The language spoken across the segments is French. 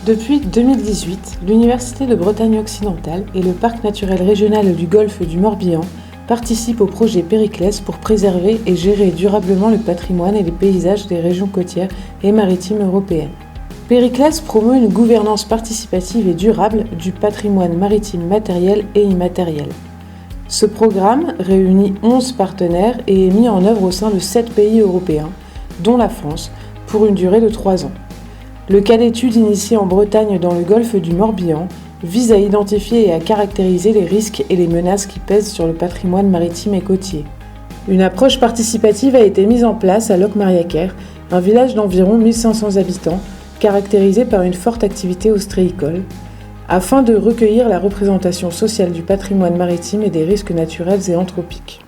Depuis 2018, l'Université de Bretagne occidentale et le Parc naturel régional du Golfe du Morbihan participent au projet Périclès pour préserver et gérer durablement le patrimoine et les paysages des régions côtières et maritimes européennes. Périclès promeut une gouvernance participative et durable du patrimoine maritime matériel et immatériel. Ce programme réunit 11 partenaires et est mis en œuvre au sein de 7 pays européens, dont la France, pour une durée de 3 ans. Le cas d'étude initié en Bretagne dans le golfe du Morbihan vise à identifier et à caractériser les risques et les menaces qui pèsent sur le patrimoine maritime et côtier. Une approche participative a été mise en place à Locmariaquer, un village d'environ 1500 habitants, caractérisé par une forte activité ostréicole, afin de recueillir la représentation sociale du patrimoine maritime et des risques naturels et anthropiques.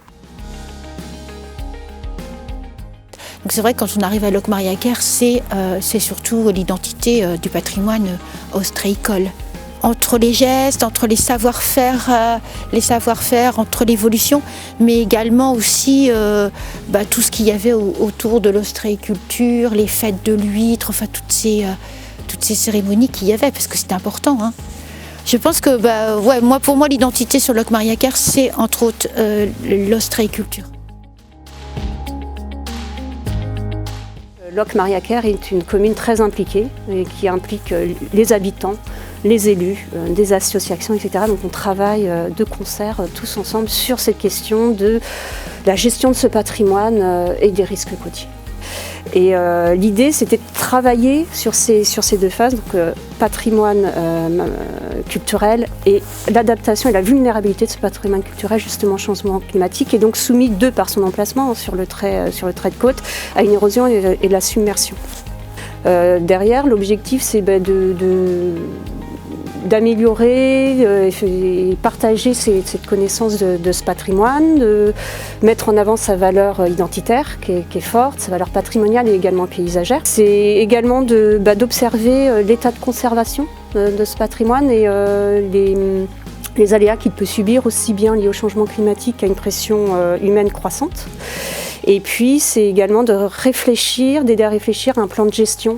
Donc c'est vrai que quand on arrive à Locmariaquer, c'est surtout l'identité du patrimoine ostréicole. Entre les gestes, entre les savoir-faire, entre l'évolution, mais également aussi tout ce qu'il y avait autour de l'ostréiculture, les fêtes de l'huître, enfin toutes ces cérémonies qu'il y avait, parce que c'était important. Hein. Je pense que pour moi l'identité sur Locmariaquer, c'est entre autres l'ostréiculture. Locmariaquer est une commune très impliquée et qui implique les habitants, les élus, des associations, etc. Donc on travaille de concert tous ensemble sur cette question de la gestion de ce patrimoine et des risques côtiers. Et l'idée, c'était de travailler sur ces deux phases, donc patrimoine culturel et l'adaptation et la vulnérabilité de ce patrimoine culturel justement au changement climatique, et donc soumis par son emplacement sur le trait de côte à une érosion et la submersion. Derrière, l'objectif, c'est d'améliorer et partager cette connaissance de ce patrimoine, de mettre en avant sa valeur identitaire qui est forte, sa valeur patrimoniale et également paysagère. C'est également d'observer l'état de conservation de ce patrimoine et les aléas qu'il peut subir, aussi bien liés au changement climatique qu'à une pression humaine croissante. Et puis c'est également d'aider à réfléchir à un plan de gestion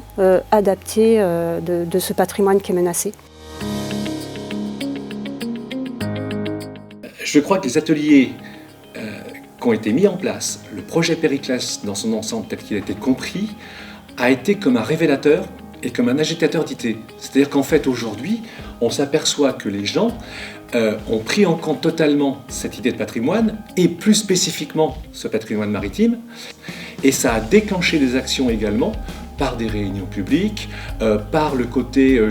adapté de ce patrimoine qui est menacé. Je crois que les ateliers qui ont été mis en place, le projet Périclès dans son ensemble tel qu'il a été compris, a été comme un révélateur et comme un agitateur d'idées. C'est-à-dire qu'en fait aujourd'hui, on s'aperçoit que les gens ont pris en compte totalement cette idée de patrimoine et plus spécifiquement ce patrimoine maritime, et ça a déclenché des actions également par des réunions publiques, par le côté,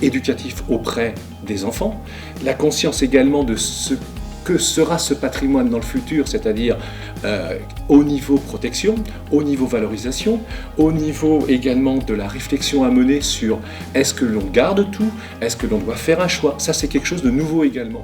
éducatif auprès des enfants, la conscience également de ce que sera ce patrimoine dans le futur, c'est-à-dire au niveau protection, au niveau valorisation, au niveau également de la réflexion à mener sur est-ce que l'on garde tout, est-ce que l'on doit faire un choix. Ça, c'est quelque chose de nouveau également.